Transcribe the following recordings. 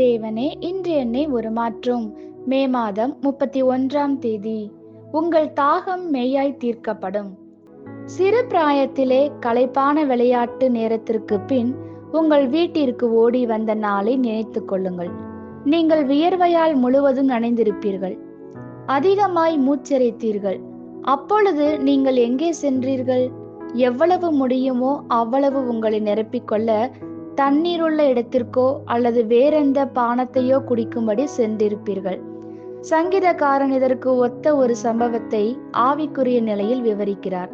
தேவனே, இன்று என்னை உருமாற்றும். மே மாதம் 31ஆம் தேதி. உங்கள் தாகம் மெய்யாய் தீர்க்கப்படும். சிறு பிராயத்திலே களைப்பான விளையாட்டு நேரத்திற்கு பின் உங்கள் வீட்டிற்கு ஓடி வந்த நாளை நினைத்து கொள்ளுங்கள். நீங்கள் வியர்வையால் முழுவதும் நனைந்திருப்பீர்கள். அதிகமாய் மூச்சரைத்தீர்கள். அப்பொழுது நீங்கள் எங்கே சென்றீர்கள்? எவ்வளவு முடியுமோ அவ்வளவு உங்களை நிரப்பிக்கொள்ள தண்ணீருள்ள இடத்திற்கோ அல்லது வேறெந்த பானத்தையோ குடிக்கும்படி சென்றிருப்பீர்கள். சங்கீதக்காரன் இதற்கு ஒத்த ஒரு சம்பவத்தை ஆவிக்குரிய நிலையில் விவரிக்கிறார்.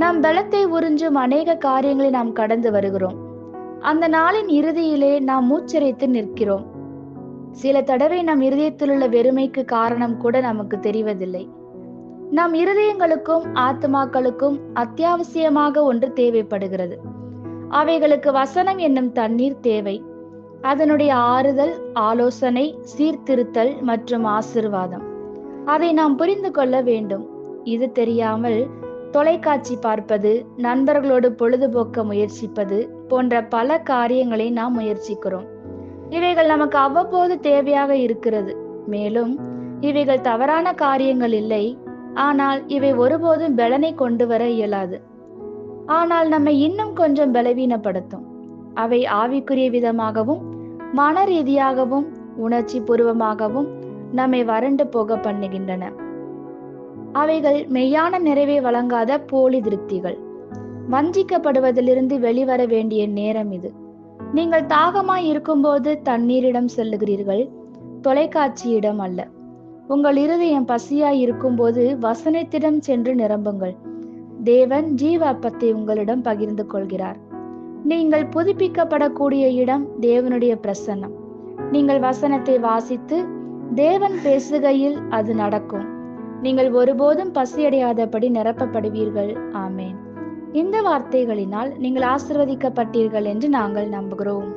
நம் பலத்தை உறிஞ்சும் அநேக காரியங்களை நாம் கடந்து வருகிறோம். அந்த நாளின் இறுதியிலே நாம் மூச்சரைத்து நிற்கிறோம். சில தடவை நம் இருதயத்திலுள்ள வெறுமைக்கு காரணம் கூட நமக்கு தெரிவதில்லை. நம் இருதயங்களுக்கும் ஆத்மாக்களுக்கும் அத்தியாவசியமாக ஒன்று தேவைப்படுகிறது. அவைகளுக்கு வசனம் என்னும் தண்ணீர் தேவை. அதனுடைய ஆறுதல், ஆலோசனை, சீர்திருத்தல் மற்றும் ஆசீர்வாதம். அதை நாம் புரிந்து கொள்ள வேண்டும். இது தெரியாமல் தொலைக்காட்சி பார்ப்பது, நண்பர்களோடு பொழுதுபோக்க முயற்சிப்பது போன்ற பல காரியங்களை நாம் முயற்சிக்கிறோம். இவைகள் நமக்கு அவ்வப்போது தேவையாக இருக்கிறது. மேலும் இவைகள் தவறான காரியங்கள் இல்லை. ஆனால் இவை ஒருபோதும் பலனை கொண்டு வர இயலாது. ஆனால் நம்மை இன்னும் கொஞ்சம் பலவீனப்படுத்தும். அவை ஆவிக்குரிய விதமாகவும் மன ரீதியாகவும் உணர்ச்சி பூர்வமாகவும் நம்மை வறண்டு போக பண்ணுகின்றன. அவைகள் மெய்யான நிறைவை வழங்காத போலி திருப்திகள். வஞ்சிக்கப்படுவதிலிருந்து வெளிவர வேண்டிய நேரம் இது. நீங்கள் தாகமாய் இருக்கும்போது தண்ணீரிடம் செல்லுகிறீர்கள், தொலைக்காட்சியிடம் அல்ல. உங்கள் இருதயம் பசியாய் இருக்கும்போது வசனத்திடம் சென்று நிரம்புங்கள். தேவன் ஜீவ அப்பத்தை உங்களிடம் பகிர்ந்து கொள்கிறார். நீங்கள் புதுப்பிக்கப்படக்கூடிய இடம் தேவனுடைய பிரசன்னம். நீங்கள் வசனத்தை வாசித்து தேவன் பேசுகையில் அது நடக்கும். நீங்கள் ஒருபோதும் பசியடையாதபடி நிரப்பப்படுவீர்கள். ஆமேன். இந்த வார்த்தைகளினால் நீங்கள் ஆசீர்வதிக்கப்பட்டீர்கள் என்று நாங்கள் நம்புகிறோம்.